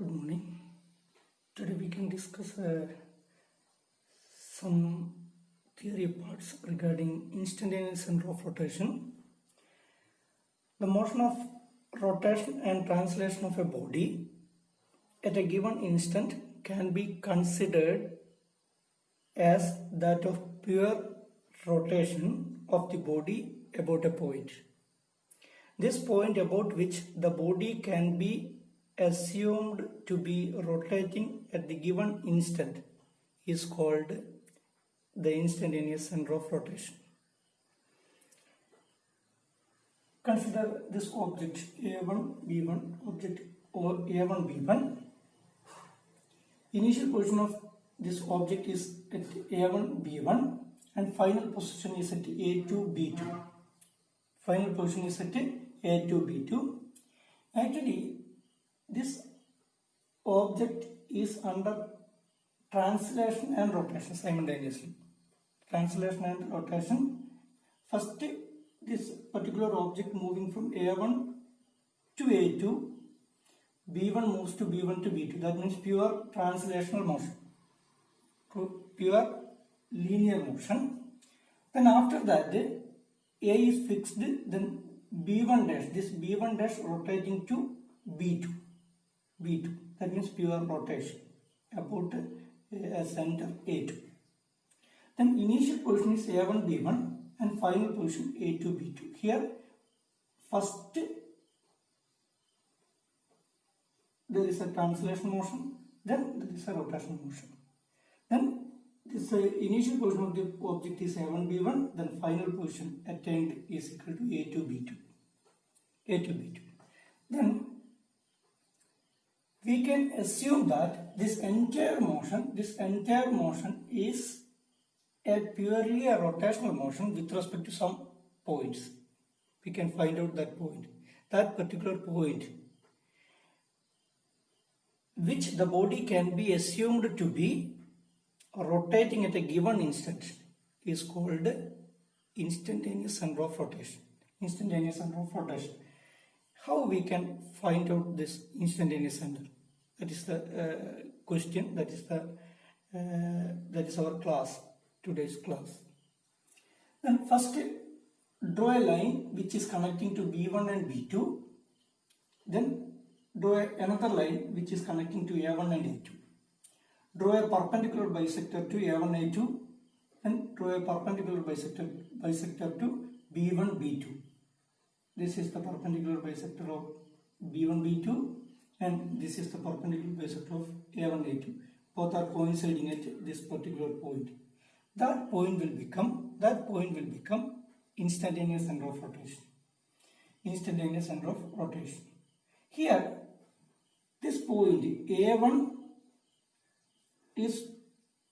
Good morning. Today we can discuss some theory parts regarding instantaneous center of rotation. The motion of rotation and translation of a body at a given instant can be considered as that of pure rotation of the body about a point. This point about which the body can be assumed to be rotating at the given instant is called the instantaneous center of rotation. Consider this object A1, B1, object or A1, B1. Initial position of this object is at A1, B1 and final position is at A2, B2. Final position is at A2, B2. Actually, this object is under translation and rotation simultaneously. Translation and rotation. First, this particular object moving from A1 to A2, B1 moves to B1 to B2. That means pure translational motion, pure linear motion. Then after that, A is fixed, then B1 dash, this B1 dash rotating to B2. That means pure rotation about a center A2. Then initial position is A1, B1 and final position A2, B2. Here first there is a translation motion, then there is a rotation motion. Then this initial position of the object is A1, B1, then final position attained is equal to A2, B2. Then we can assume that this entire motion is a purely a rotational motion with respect to some points. We can find out that point. That particular point which the body can be assumed to be rotating at a given instant is called instantaneous center of rotation. Instantaneous center of rotation. How we can find out this instantaneous center? That is the question. That is our class, today's class. Then first, draw a line which is connecting to B1 and B2. Then draw another line which is connecting to A1 and A2. Draw a perpendicular bisector to A1, A2. And draw a perpendicular bisector to B1, B2. This is the perpendicular bisector of B1, B2 and this is the perpendicular bisector of A1, A2. Both are coinciding at this particular point. That point will become instantaneous center of rotation. Instantaneous center of rotation. Here, this point A1 is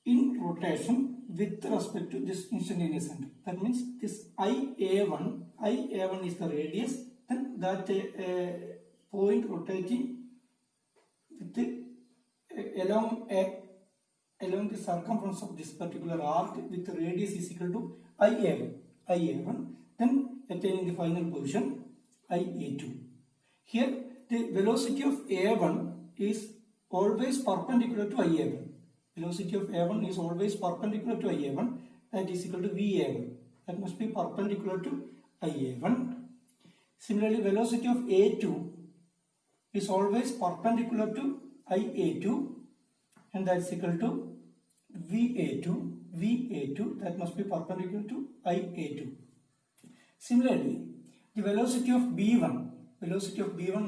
in rotation with respect to this instantaneous center. That means this I-A1 is the radius, then that point rotating with along the circumference of this particular arc with the radius is equal to I-A1, then attaining the final position I-A2. Here the velocity of A1 is always perpendicular to I-A1. Velocity of A1 is always perpendicular to I-A1, that is equal to V-A1. That must be perpendicular to I-A1. Similarly, velocity of A2 is always perpendicular to I-A2 and that is equal to V-A2, that must be perpendicular to I-A2. Similarly, the velocity of B1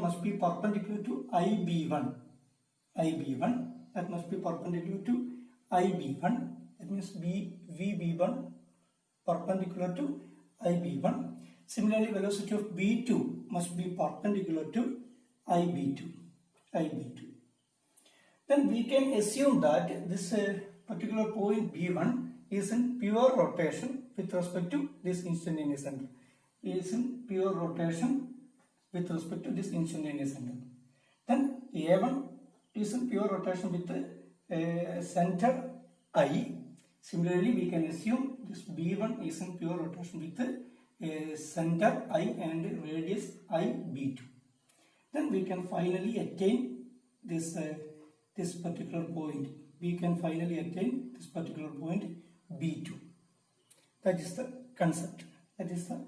must be perpendicular to I-B1, that must be perpendicular to I-B1, that means V-B1 perpendicular to I-B1. Similarly, velocity of B2 must be perpendicular to I-B2. Then we can assume that this particular point B1 is in pure rotation with respect to this instantaneous center. Then A1 is in pure rotation with the center I. Similarly, we can assume this B1 is in pure rotation with the center I and radius I, B2. Then we can finally attain this particular point. We can finally attain this particular point B2. That is the concept. That is the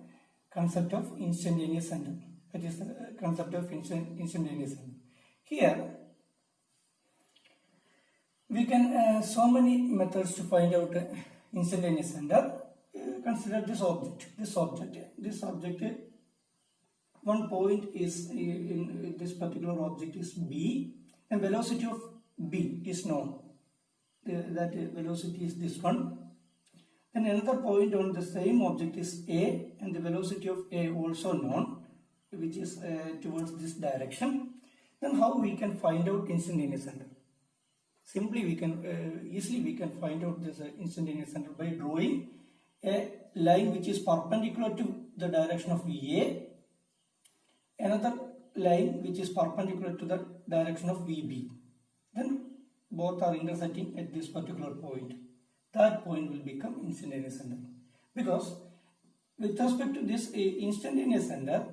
concept of instantaneous center. That is the concept of instantaneous center. Here we can so many methods to find out instantaneous center. Consider this object. One point is in this particular object is B, and velocity of B is known. That velocity is this one. Then another point on the same object is A, and the velocity of A also known, which is towards this direction. Then how we can find out instantaneous center? Simply we can easily find out this instantaneous center by drawing a line which is perpendicular to the direction of VA, another line which is perpendicular to the direction of VB. Then both are intersecting at this particular point. That point will become instantaneous center. Because with respect to this instantaneous center,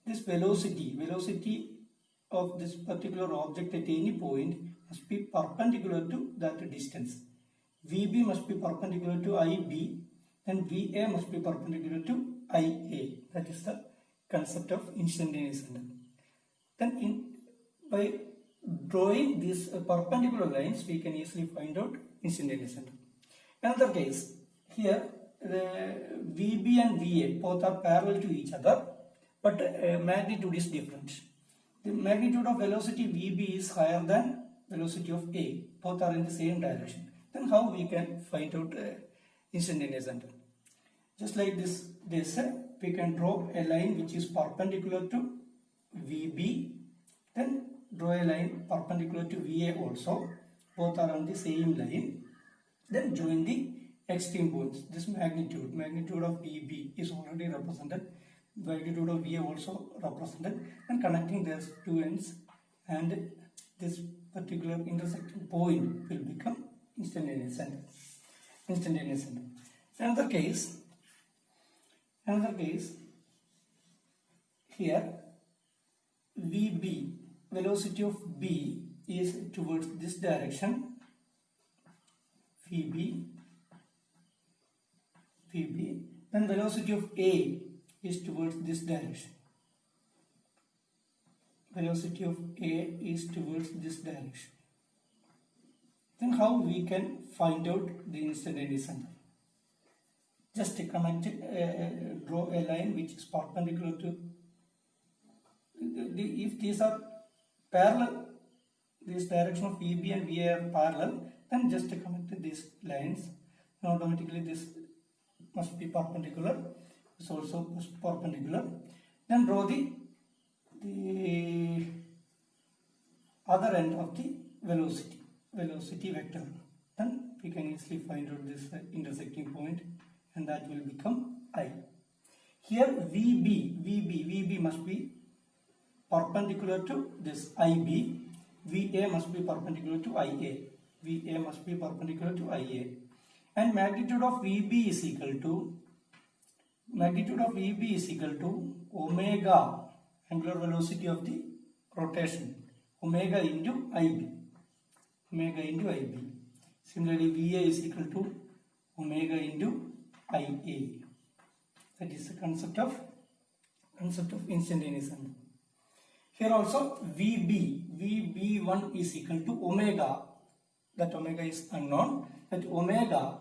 this velocity of this particular object at any point must be perpendicular to that distance. VB must be perpendicular to IB, and VA must be perpendicular to IA. That is the concept of instantaneous center. Then by drawing these perpendicular lines, we can easily find out instantaneous center. Another case, here VB and VA both are parallel to each other, but magnitude is different. The magnitude of velocity VB is higher than velocity of A. Both are in the same direction. Then how we can find out instantaneous center? Just like this, we can draw a line which is perpendicular to VB, then draw a line perpendicular to VA also. Both are on the same line. Then join the extreme points. This magnitude of VB is already represented. Magnitude of VA also represented, and connecting these two ends, and this particular intersecting point will become instantaneous center. Another case, here VB, velocity of B is towards this direction, VB, then velocity of A is towards this direction. Velocity of A is towards this direction. Then how we can find out the instantaneous center? Just draw a line which is perpendicular to if these are parallel, this direction of VB and VA are parallel, then just connect these lines, and automatically this must be perpendicular. This also perpendicular. Then draw the other end of the velocity vector. Then we can easily find out this intersecting point, and that will become I. Here VB must be perpendicular to this IB. VA must be perpendicular to IA. And magnitude of VB is equal to omega, angular velocity of the rotation, omega into IB. Similarly, VA is equal to omega into IA. That is the concept of instantaneous center. Here also VB1 is equal to omega. That omega is unknown. That omega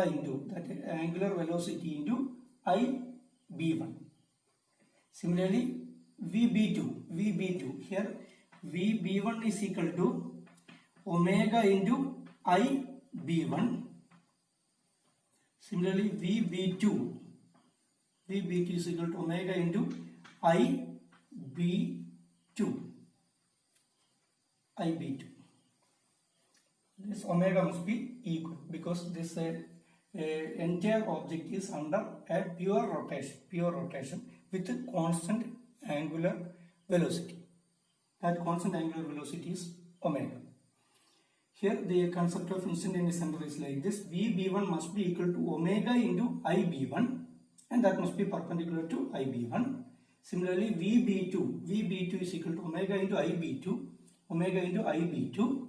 into that angular velocity into IB1. Similarly, VB2 here VB1 is equal to omega into IB1. Similarly, VB2 is equal to omega into IB2. This omega must be equal because this entire object is under a pure rotation with a constant angular velocity. That constant angular velocity is omega. Here the concept of instantaneous center is like this: VB1 must be equal to omega into IB1, and that must be perpendicular to IB1. Similarly, VB2 is equal to omega into IB2, omega into IB2.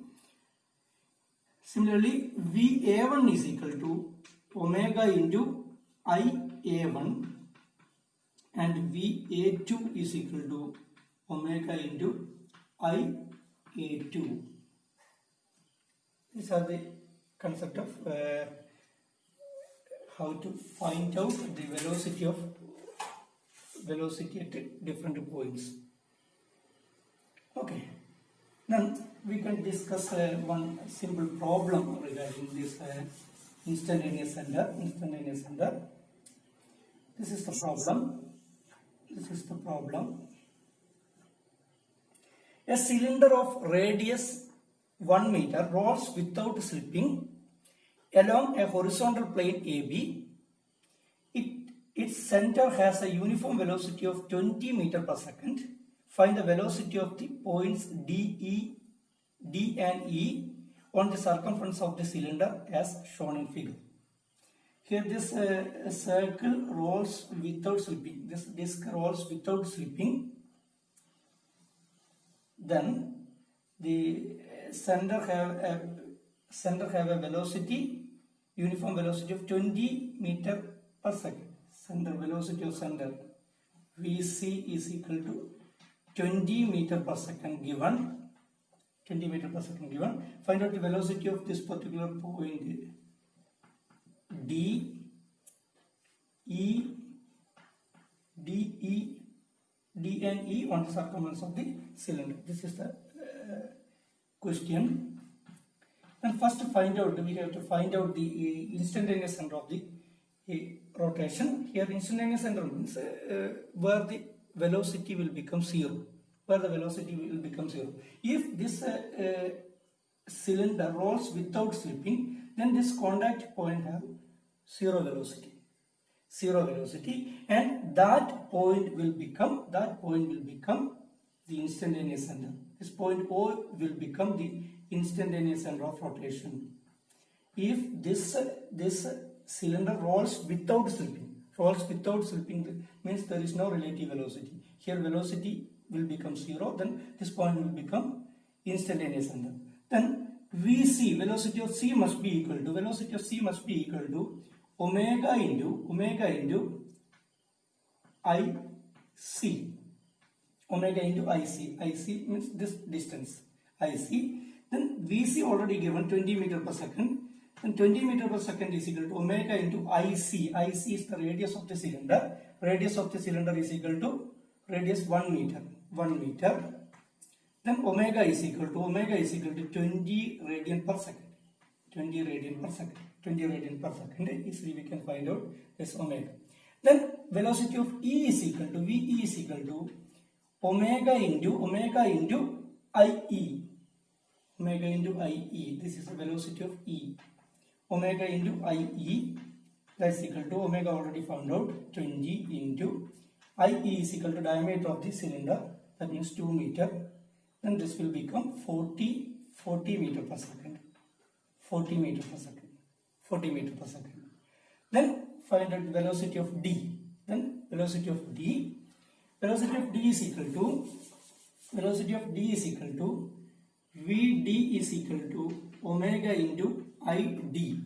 Similarly, VA1 is equal to omega into IA1 and VA2 is equal to omega into IA2. These are the concept of how to find out the velocity at different points. Okay. Now we can discuss one simple problem regarding this instantaneous center. This is the problem. A cylinder of radius 1 meter rolls without slipping along a horizontal plane AB. Its center has a uniform velocity of 20 meters per second. Find the velocity of the points D and E on the circumference of the cylinder as shown in figure. Here this circle rolls without slipping. This disc rolls without slipping. Then the center have a velocity, uniform velocity of 20 meters per second. Center velocity of center VC is equal to 20 meters per second given. 20 meters per second given. Find out the velocity of this particular point D and E on the circumference of the cylinder. This is the question. And first we have to find out the instantaneous center of the rotation. Here instantaneous center means where the velocity will become zero. If this cylinder rolls without slipping, then this contact point have zero velocity, and that point will become the instantaneous center. This point O will become the instantaneous center of rotation. If this cylinder rolls without slipping means there is no relative velocity. Here velocity will become zero, then this point will become instantaneous center. Then VC, velocity of C must be equal to omega into IC. Omega into IC. IC means this distance. IC. Then VC already given 20 meters per second. Then 20 meters per second is equal to omega into IC. IC is the radius of the cylinder. Radius of the cylinder is equal to radius 1 meter. Then omega is equal to 20 radian per second. 20 radian per second. Easily we can find out this omega. Then velocity of E is equal to VE is equal to omega into IE. Omega into IE. This is the velocity of E. Omega into IE, that's equal to omega already found out, 20 into IE is equal to diameter of the cylinder, that means 2 meter. Then this will become 40 meter per second. 40 meter per second. Then find out velocity of D. Then velocity of D is equal to VD is equal to omega into ID.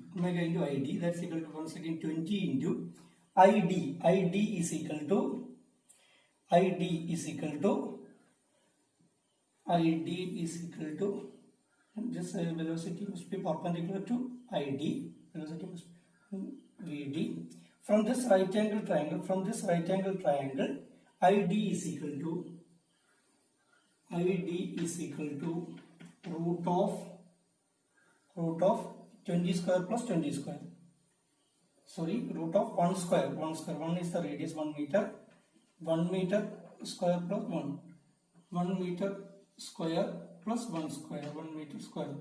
That's equal to once again 20 into ID. ID is equal to and this velocity must be perpendicular to ID. Velocity must be VD. From this right angle triangle, ID is equal to root of 20 square plus 20 square. Sorry, root of 1 square. 1 is the radius 1 meter. 1 meter square plus 1. 1 meter square plus 1 square. 1 meter square.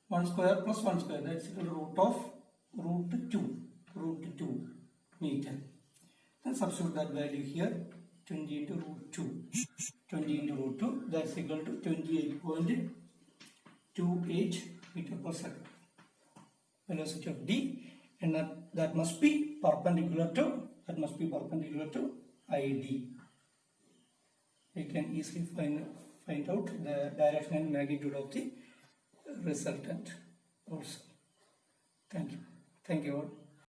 1 square plus 1 square. That's equal to root of root 2 meter. Then substitute that value here. 20 into root 2. 20 into root 2. That's equal to 28.28 meter per second. Velocity of D, and that must be perpendicular to ID. We can easily find out the direction and magnitude of the resultant also. Thank you. Thank you all.